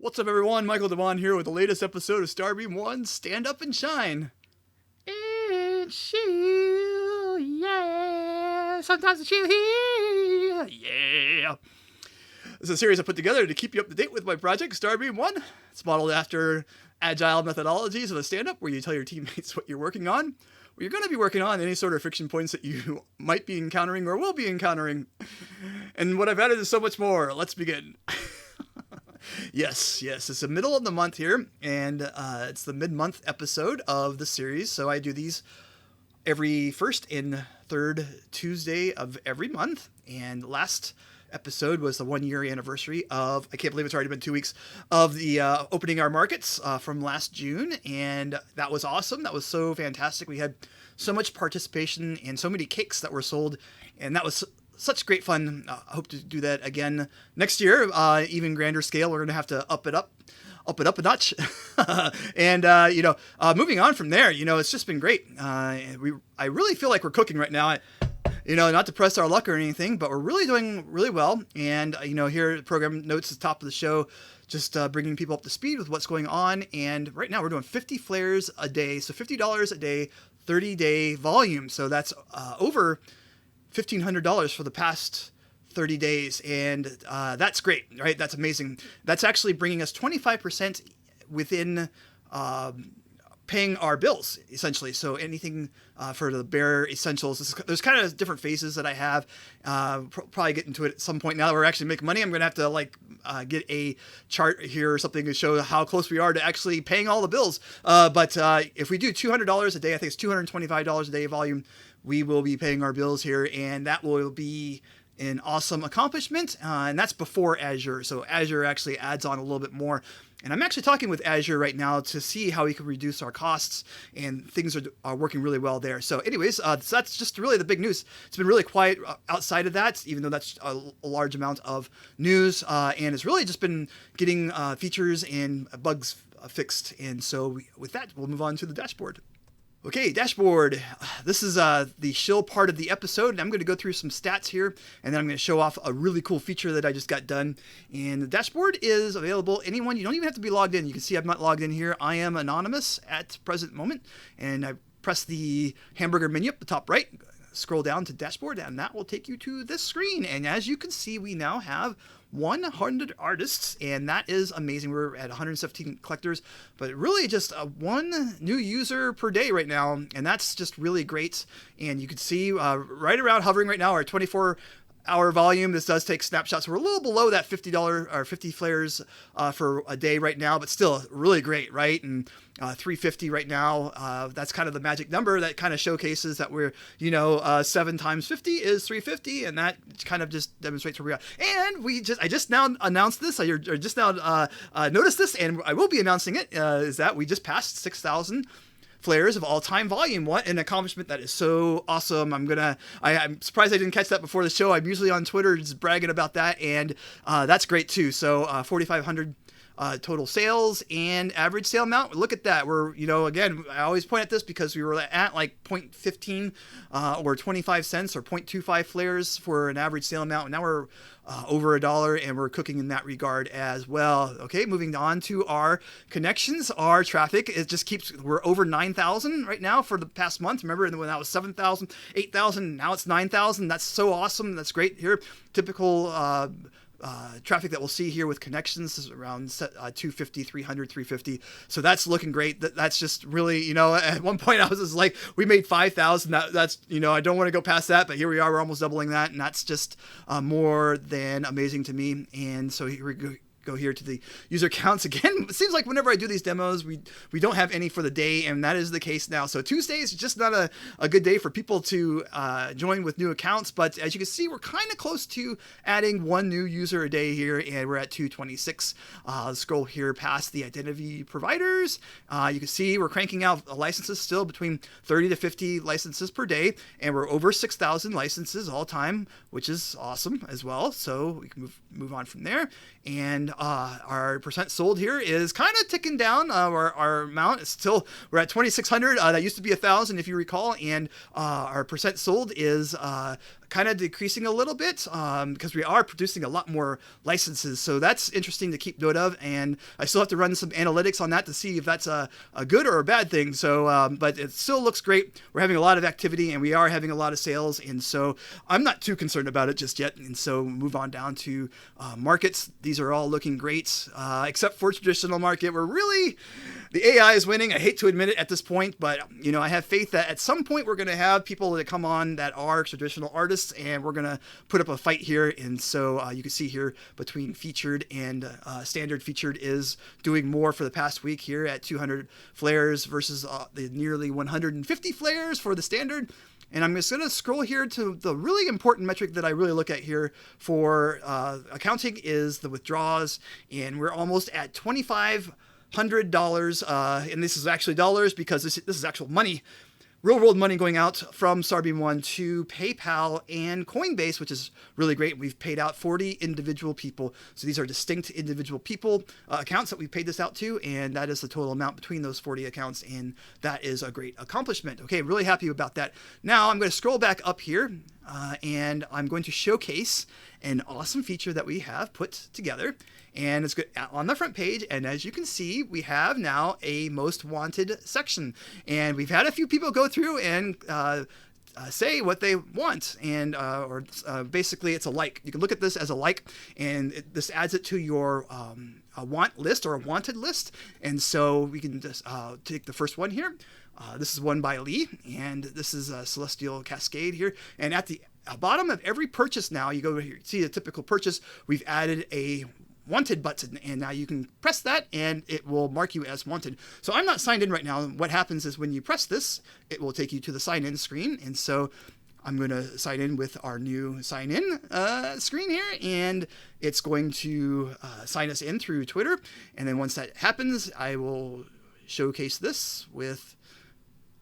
What's up, everyone? Michael Devon here with the latest episode of Starbeam.one, Stand Up and Shine. And Shill, yeah. Sometimes the Shill here, yeah. This is a series I put together to keep you up to date with my project, Starbeam.one. It's modeled after agile methodologies of a stand-up where you tell your teammates what you're working on, what you're going to be working on, any sort of friction points that you might be encountering or will be encountering. And what I've added is so much more. Let's begin. Yes, it's the middle of the month here, and it's the mid-month episode of the series, so I do these every first and third Tuesday of every month, and last episode was the 1 year anniversary of, I can't believe it's already been 2 weeks, of the opening our markets from last June, and that was awesome. That was so fantastic. We had so much participation and so many cakes that were sold, and that was such great fun. I hope to do that again next year, even grander scale. We're going to have to up it up a notch. And, moving on from there, it's just been great. I really feel like we're cooking right now. Not to press our luck or anything, but we're really doing really well. And, here at Program Notes at the top of the show, just bringing people up to speed with what's going on. And right now we're doing 50 flares a day. So $50 a day, 30-day volume. So that's over $1,500 for the past 30 days. And that's great, right? That's amazing. That's actually bringing us 25% within paying our bills, essentially. So anything for the bare essentials. There's kind of different phases that I have. Probably get into it at some point. Now that we're actually making money, I'm going to have to get a chart here or something to show how close we are to actually paying all the bills. But if we do $200 a day, I think it's $225 a day volume, we will be paying our bills here, and that will be an awesome accomplishment. And that's before Azure. So Azure actually adds on a little bit more. And I'm actually talking with Azure right now to see how we can reduce our costs, and things are working really well there. So anyways, so that's just really the big news. It's been really quiet outside of that, even though that's a large amount of news. And it's really just been getting features and bugs fixed. And so with that, we'll move on to the dashboard. Okay, dashboard. This is the Shill part of the episode, and I'm going to go through some stats here, and then I'm going to show off a really cool feature that I just got done. And the dashboard is available anyone. You don't even have to be logged in. You can see I'm not logged in here. I am anonymous at present moment, and I press the hamburger menu up the top right, scroll down to dashboard, and that will take you to this screen. And as you can see, we now have 100 artists, and that is amazing. We're at 117 collectors, but really just one new user per day right now, and that's just really great. And you can see right around hovering right now our 24-hour volume. This does take snapshots. We're a little below that $50 or 50 flares for a day right now, but still really great, right? And 350 right now. That's kind of the magic number that kind of showcases that we're, 7 times 50 is 350, and that kind of just demonstrates where we are. And I just now announced this. I just now noticed this, and I will be announcing it. Is that we just passed 6,000 flares of all-time volume. What an accomplishment. That is so awesome. I'm surprised I didn't catch that before the show. I'm usually on Twitter just bragging about that, and that's great too. So 4,500 total sales and average sale amount. Look at that. We're, again, I always point at this because we were at like 0.15 or 25 cents or 0.25 flares for an average sale amount. And now we're over $1, and we're cooking in that regard as well. Okay, moving on to our connections, our traffic. It just we're over 9,000 right now for the past month. Remember when that was 7,000, 8,000, now it's 9,000. That's so awesome. That's great here. Typical traffic that we'll see here with connections is around 250, 300, 350. So that's looking great. That's just really, at one point I was just like, we made 5,000. That's, I don't want to go past that, but here we are. We're almost doubling that. And that's just more than amazing to me. And so here we go here to the user counts again. It seems like whenever I do these demos, we don't have any for the day, and that is the case now. So Tuesday is just not a good day for people to join with new accounts, but as you can see, we're kind of close to adding one new user a day here, and we're at 226. Scroll here past the identity providers. You can see we're cranking out licenses still between 30 to 50 licenses per day, and we're over 6,000 licenses all time, which is awesome as well. So we can move on from there. And our percent sold here is kind of ticking down. Our amount is still, we're at 2,600. That used to be 1,000 if you recall. And our percent sold is kind kind of decreasing a little bit because we are producing a lot more licenses. So that's interesting to keep note of. And I still have to run some analytics on that to see if that's a good or a bad thing. So, but it still looks great. We're having a lot of activity and we are having a lot of sales. And so I'm not too concerned about it just yet. And so move on down to markets. These are all looking great, except for traditional market. We're really, the AI is winning. I hate to admit it at this point, but I have faith that at some point we're going to have people that come on that are traditional artists, and we're going to put up a fight here. And so you can see here between featured and standard. Featured is doing more for the past week here at 200 flares versus the nearly 150 flares for the standard. And I'm just going to scroll here to the really important metric that I really look at here for accounting is the withdrawals. And we're almost at $2,500. And this is actually dollars because this is actual money, real world money going out from starbeam.one to PayPal and Coinbase, which is really great. We've paid out 40 individual people. So these are distinct individual people accounts that we paid this out to. And that is the total amount between those 40 accounts. And that is a great accomplishment. Okay, really happy about that. Now I'm going to scroll back up here and I'm going to showcase an awesome feature that we have put together. And it's good on the front page. And as you can see, we have now a most wanted section. And we've had a few people go through and say what they want. And basically, it's a like. You can look at this as a like. And this adds it to your a want list or a wanted list. And so we can just take the first one here. This is one by Lee. And this is a Celestial Cascade here. And at the bottom of every purchase now, you go here, see a typical purchase. We've added a wanted button, and now you can press that and it will mark you as wanted. So I'm not signed in right now. What happens is when you press this, it will take you to the sign in screen. And so I'm going to sign in with our new sign in screen here, and it's going to sign us in through Twitter. And then once that happens, I will showcase this with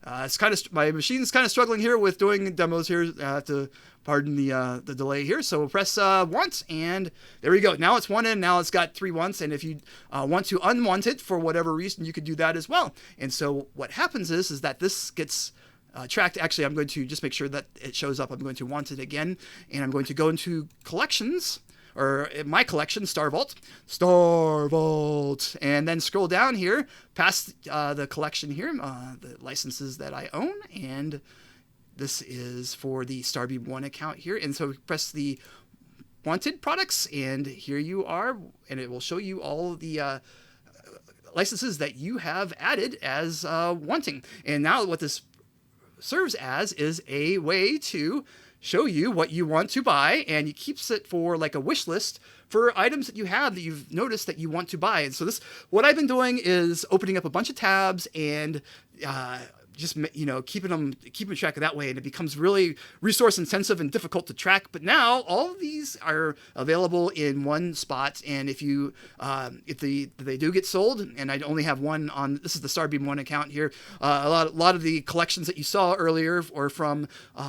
it's kind of, my machine's kind of struggling here with doing demos here. I have to pardon the delay here. So we'll press want, and there we go. Now it's wanted. Now it's got 3 wants. And if you want to unwant it for whatever reason, you could do that as well. And so what happens is that this gets tracked. Actually, I'm going to just make sure that it shows up. I'm going to want it again, and I'm going to go into collections, or my collection, Star Vault, and then scroll down here past the collection here, the licenses that I own, and this is for the starbeam.one account here. And so press the wanted products, and here you are, and it will show you all the licenses that you have added as wanting. And now what this serves as is a way to show you what you want to buy, and it keeps it for like a wish list for items that you have that you've noticed that you want to buy. And so this, what I've been doing is opening up a bunch of tabs and just keeping track of that way, and it becomes really resource intensive and difficult to track. But now all of these are available in one spot, and if you if they do get sold, and I only have one on, this is the starbeam.one account here. A lot of the collections that you saw earlier or from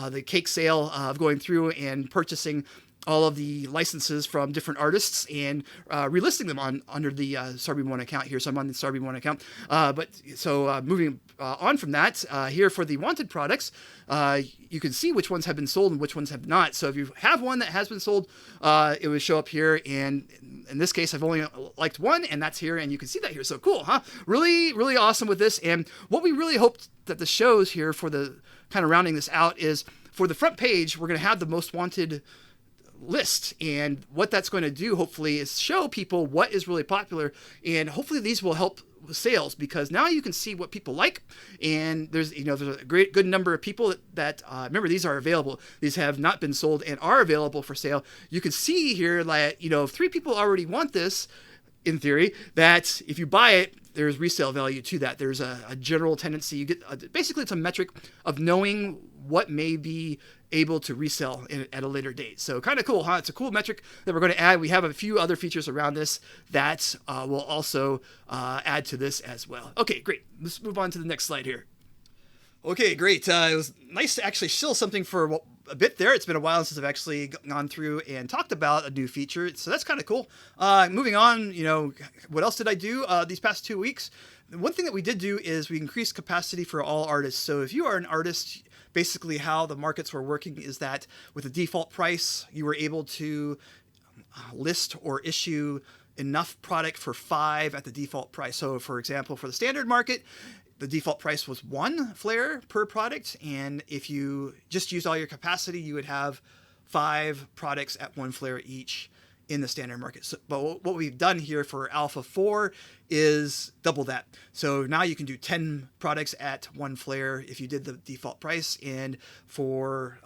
the cake sale of going through and purchasing all of the licenses from different artists and relisting them under the starbeam.one account here. So I'm on the starbeam.one account. Moving on from that, here for the wanted products, you can see which ones have been sold and which ones have not. So if you have one that has been sold, it would show up here. And in this case, I've only liked one, and that's here. And you can see that here. So cool, huh? Really, really awesome with this. And what we really hoped that the shows here for the kind of rounding this out is for the front page, we're going to have the most wanted list, and what that's going to do hopefully is show people what is really popular, and hopefully these will help with sales, because now you can see what people like, and there's a good number of people that remember, these are available, these have not been sold and are available for sale. You can see here that if 3 people already want this, in theory, that if you buy it, there's resale value to that. There's a general tendency. You get basically, it's a metric of knowing what may be able to resell at a later date. So kind of cool, huh? It's a cool metric that we're going to add. We have a few other features around this that will also add to this as well. Okay, great. Let's move on to the next slide here. Okay, great. It was nice to actually shill something for a bit there. It's been a while since I've actually gone through and talked about a new feature, so that's kind of cool. Moving on, what else did I do these past 2 weeks? One thing that we did do is we increased capacity for all artists. So if you are an artist, basically how the markets were working is that with the default price, you were able to list or issue enough product for 5 at the default price. So for example, for the standard market, the default price was 1 flare per product. And if you just used all your capacity, you would have 5 products at 1 flare each in the standard market. So, but what we've done here for Alpha 4 is double that. So now you can do 10 products at 1 flare if you did the default price. And for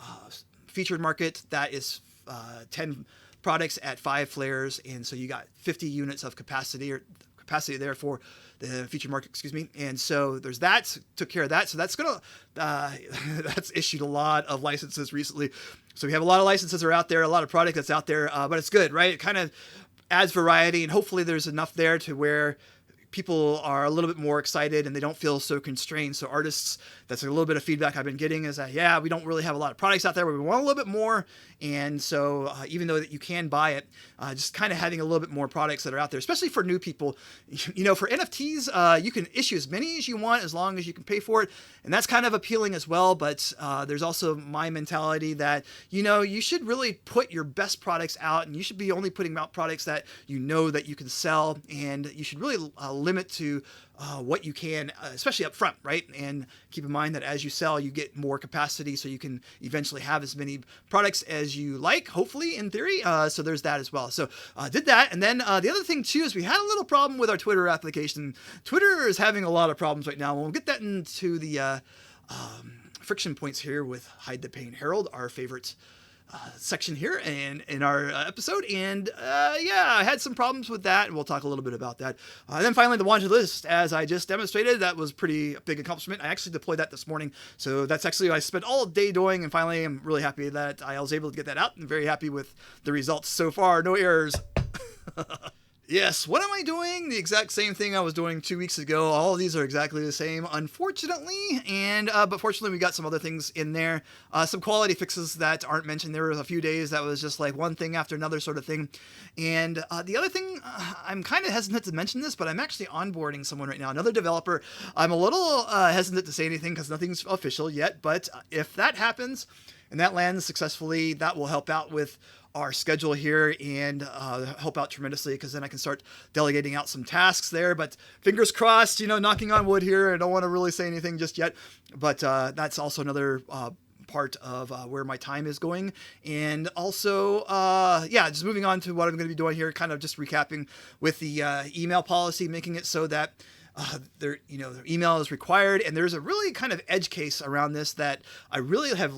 featured market, that is 10 products at 5 flares. And so you got 50 units of capacity there for the featured market, excuse me. And so there's that, took care of that. So that's gonna, that's issued a lot of licenses recently. So we have a lot of licenses are out there, a lot of product that's out there, but it's good, right? It kind of adds variety, and hopefully there's enough there to where people are a little bit more excited and they don't feel so constrained. So artists, that's a little bit of feedback I've been getting is that, yeah, we don't really have a lot of products out there, but we want a little bit more. And so even though that you can buy it, just kind of having a little bit more products that are out there, especially for new people. You know, for NFTs, you can issue as many as you want as long as you can pay for it. And that's kind of appealing as well. But there's also my mentality that, you know, you should really put your best products out, and you should be only putting out products that you know that you can sell, and you should really limit to what you can, especially up front, right? And keep in mind that as you sell, you get more capacity, so you can eventually have as many products as you like, hopefully, in theory. So there's that as well. So did that. And then the other thing too is we had a little problem with our Twitter application. Twitter is having a lot of problems right now. We'll get that into the friction points here with Hide the Pain Herald, our favorite section here and in our episode. And yeah, I had some problems with that, and we'll talk a little bit about that. And then finally, the wanted list, as I just demonstrated, that was pretty big accomplishment. I actually deployed that this morning. So that's actually what I spent all day doing, and finally I'm really happy that I was able to get that out, and very happy with the results so far. No errors. Yes, what am I doing? The exact same thing I was doing 2 weeks ago. All of these are exactly the same, unfortunately. And but fortunately, we got some other things in there. Some quality fixes that aren't mentioned. There was a few days that was just like one thing after another sort of thing. And the other thing, I'm kind of hesitant to mention this, but I'm actually onboarding someone right now, another developer. I'm a little hesitant to say anything because nothing's official yet. But if that happens and that lands successfully, that will help out with our schedule here and help out tremendously, because then I can start delegating out some tasks there. But fingers crossed, you know, knocking on wood here. I don't want to really say anything just yet, but that's also another part of where my time is going. And also, yeah, just moving on to what I'm going to be doing here, kind of just recapping with the email policy, making it so that their email is required, and there's a really kind of edge case around this that I really have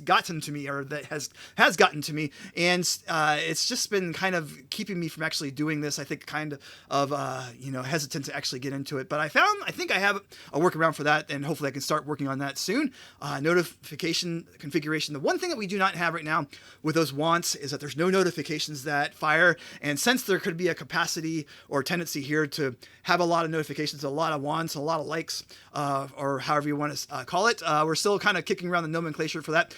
gotten to me, or that has gotten to me, and it's just been kind of keeping me from actually doing this. I think kind of hesitant to actually get into it, but I think I have a workaround for that, and hopefully I can start working on that soon. Notification configuration. The one thing that we do not have right now with those wants is that there's no notifications that fire, and since there could be a capacity or tendency here to have a lot of notifications, a lot of wants, a lot of likes, or however you want to call it. We're still kind of kicking around the nomenclature for that.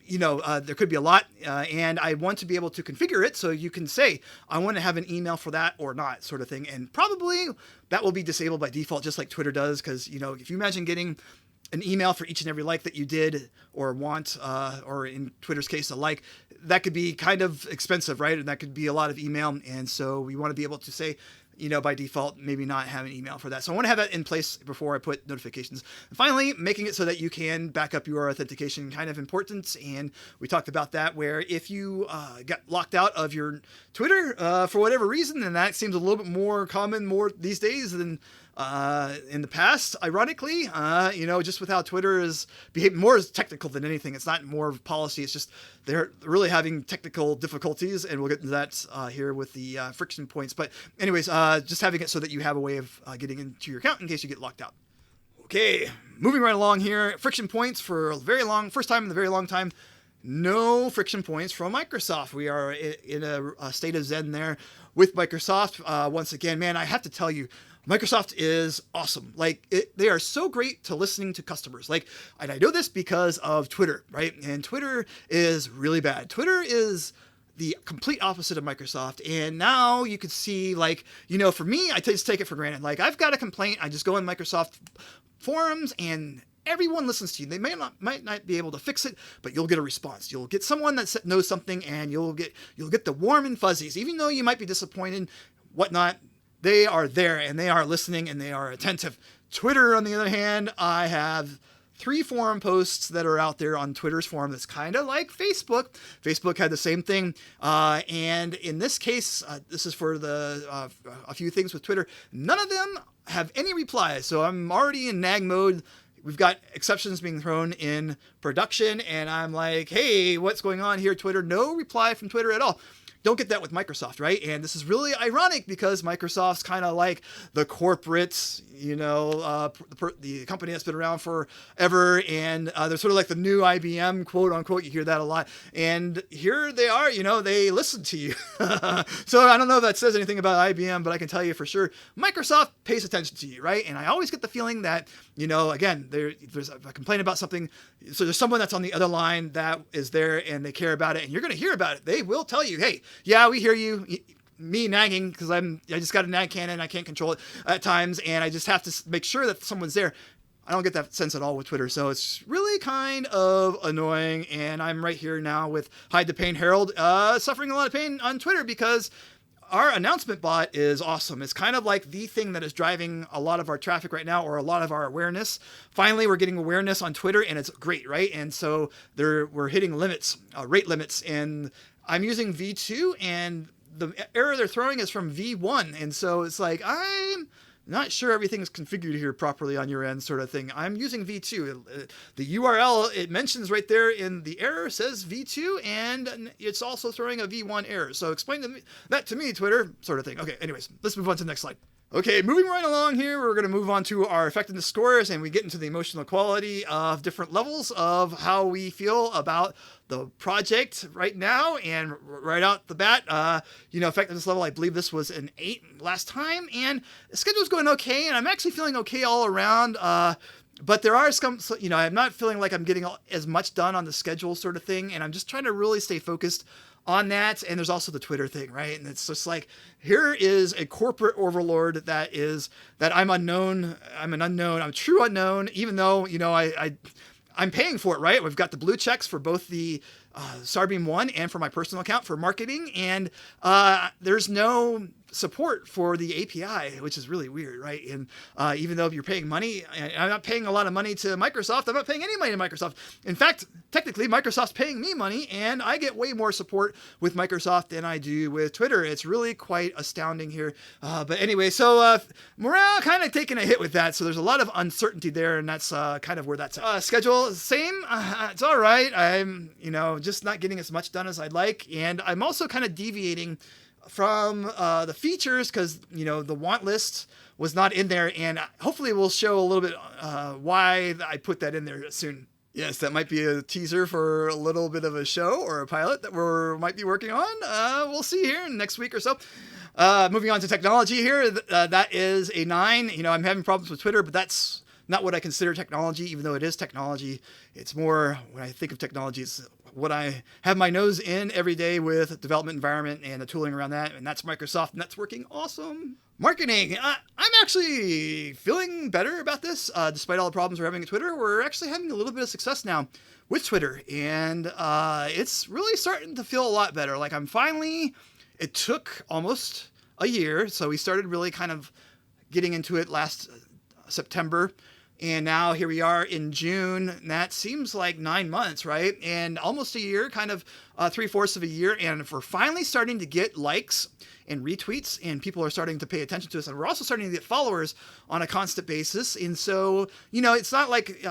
There could be a lot, and I want to be able to configure it so you can say, I want to have an email for that or not, sort of thing. And probably that will be disabled by default, just like Twitter does. Because, if you imagine getting an email for each and every like that you did or want, or in Twitter's case, a like, that could be kind of expensive, right? And that could be a lot of email. And so we want to be able to say, by default, maybe not have an email for that. So I want to have that in place before I put notifications. And finally, making it so that you can back up your authentication, kind of important. And we talked about that, where if you got locked out of your Twitter for whatever reason, and that seems a little bit more common these days than in the past, ironically, just with how Twitter is behaving, more is technical than anything. It's not more of policy. It's just they're really having technical difficulties, and we'll get into that here with the friction points. But anyways, just having it so that you have a way of getting into your account in case you get locked out. Okay, moving right along here. Friction points for first time in a very long time. No friction points from Microsoft. We are in a state of zen there with Microsoft. Once again, man, I have to tell you, Microsoft is awesome. They are so great to listening to customers. And I know this because of Twitter, right? And Twitter is really bad. Twitter is the complete opposite of Microsoft. And now you could see, like, for me, I just take it for granted. Like, I've got a complaint, I just go in Microsoft forums and everyone listens to you. They might not be able to fix it, but you'll get a response. You'll get someone that knows something, and you'll get the warm and fuzzies. Even though you might be disappointed, whatnot, they are there and they are listening and they are attentive. Twitter, on the other hand, I have 3 forum posts that are out there on Twitter's forum that's kind of like Facebook. Facebook had the same thing. And in this case, this is for a few things with Twitter. None of them have any replies. So I'm already in nag mode. We've got exceptions being thrown in production, and I'm like, hey, what's going on here, Twitter? No reply from Twitter at all. Don't get that with Microsoft, right? And this is really ironic because Microsoft's kind of like the corporate, the company that's been around forever, and they're sort of like the new IBM, quote unquote. You hear that a lot. And here they are, they listen to you. So I don't know if that says anything about IBM, but I can tell you for sure, Microsoft pays attention to you, right? And I always get the feeling that, again, there's a complaint about something. So there's someone that's on the other line that is there and they care about it, and you're going to hear about it. They will tell you, hey, yeah, we hear you. Me nagging because I just got a nag cannon. I can't control it at times, and I just have to make sure that someone's there. I don't get that sense at all with Twitter, so it's really kind of annoying. And I'm right here now with Hide the Pain Harold, suffering a lot of pain on Twitter because our announcement bot is awesome. It's kind of like the thing that is driving a lot of our traffic right now, or a lot of our awareness. Finally, we're getting awareness on Twitter, and it's great, right? And so we're hitting limits, rate limits, and I'm using V2, and the error they're throwing is from V1. And so it's like, I'm not sure everything's configured here properly on your end, sort of thing. I'm using V2. The URL, it mentions right there in the error, says V2, and it's also throwing a V1 error. So explain that to me, Twitter, sort of thing. Okay, anyways, let's move on to the next slide. Okay, moving right along here, we're going to move on to our effectiveness scores, and we get into the emotional quality of different levels of how we feel about the project right now. And right out the bat, effectiveness level, I believe this was an 8 last time, and the schedule's going okay, and I'm actually feeling okay all around. But there are some, I'm not feeling like I'm getting as much done on the schedule sort of thing, and I'm just trying to really stay focused on that. And there's also the Twitter thing, right? And it's just like, here is a corporate overlord that I'm unknown. I'm an unknown. I'm a true unknown, even though, I'm paying for it, right? We've got the blue checks for both the starbeam.one and for my personal account for marketing. And there's no support for the API, which is really weird, right? And even though you're paying money, I'm not paying a lot of money to Microsoft. I'm not paying any money to Microsoft. In fact, technically, Microsoft's paying me money, and I get way more support with Microsoft than I do with Twitter. It's really quite astounding here. But anyway, so morale kind of taking a hit with that. So there's a lot of uncertainty there, and that's kind of where that's at. Schedule, same. It's all right. I'm, just not getting as much done as I'd like. And I'm also kind of deviating from the features because, the want list was not in there, and hopefully we'll show a little bit why I put that in there soon. Yes, that might be a teaser for a little bit of a show or a pilot that we might be working on. We'll see here next week or so. Moving on to technology here, that is a 9. I'm having problems with Twitter, but that's not what I consider technology, even though it is technology. It's more, when I think of technology, it's what I have my nose in every day with development environment and the tooling around that, and that's Microsoft, and that's working awesome. Marketing, I'm actually feeling better about this. Despite all the problems we're having at Twitter, we're actually having a little bit of success now with Twitter, and it's really starting to feel a lot better. Like it took almost a year, so we started really kind of getting into it last September. And now here we are in June, and that seems like 9 months, right? And almost a year, kind of 3/4 of a year. And if we're finally starting to get likes and retweets, and people are starting to pay attention to us, and we're also starting to get followers on a constant basis. And so, it's not like,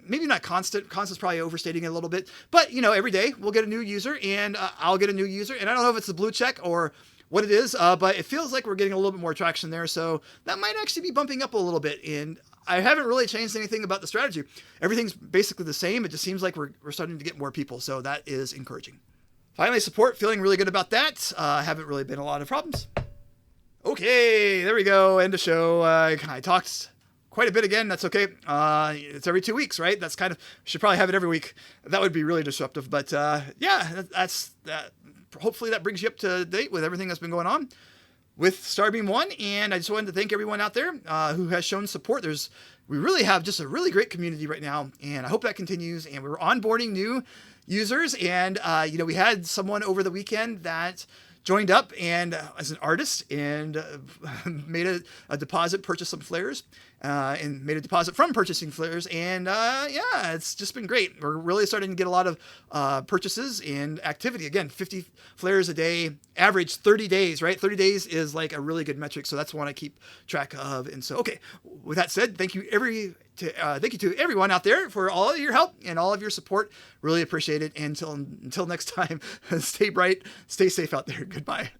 maybe not constant. Constant's probably overstating it a little bit. But, every day we'll get a new user, and I'll get a new user. And I don't know if it's the blue check or what it is, but it feels like we're getting a little bit more traction there. So that might actually be bumping up a little bit. And I haven't really changed anything about the strategy. Everything's basically the same. It just seems like we're starting to get more people. So that is encouraging. Finally, support, feeling really good about that. Haven't really been a lot of problems. Okay, there we go. End of show. I talked quite a bit again. That's okay. It's every 2 weeks, right? That's should probably have it every week. That would be really disruptive. But yeah, that's that. hopefully that brings you up to date with everything that's been going on with Starbeam.one. And I just wanted to thank everyone out there who has shown support. We really have just a really great community right now, and I hope that continues. And we're onboarding new users, and we had someone over the weekend that joined up and as an artist and made a deposit, purchased some flares, and made a deposit from purchasing flares. And it's just been great. We're really starting to get a lot of purchases and activity. Again, 50 flares a day, average 30 days, right? 30 days is like a really good metric. So that's one I keep track of. And so, okay, with that said, thank you to everyone out there for all of your help and all of your support. Really appreciate it. And until next time, stay bright, stay safe out there. Goodbye.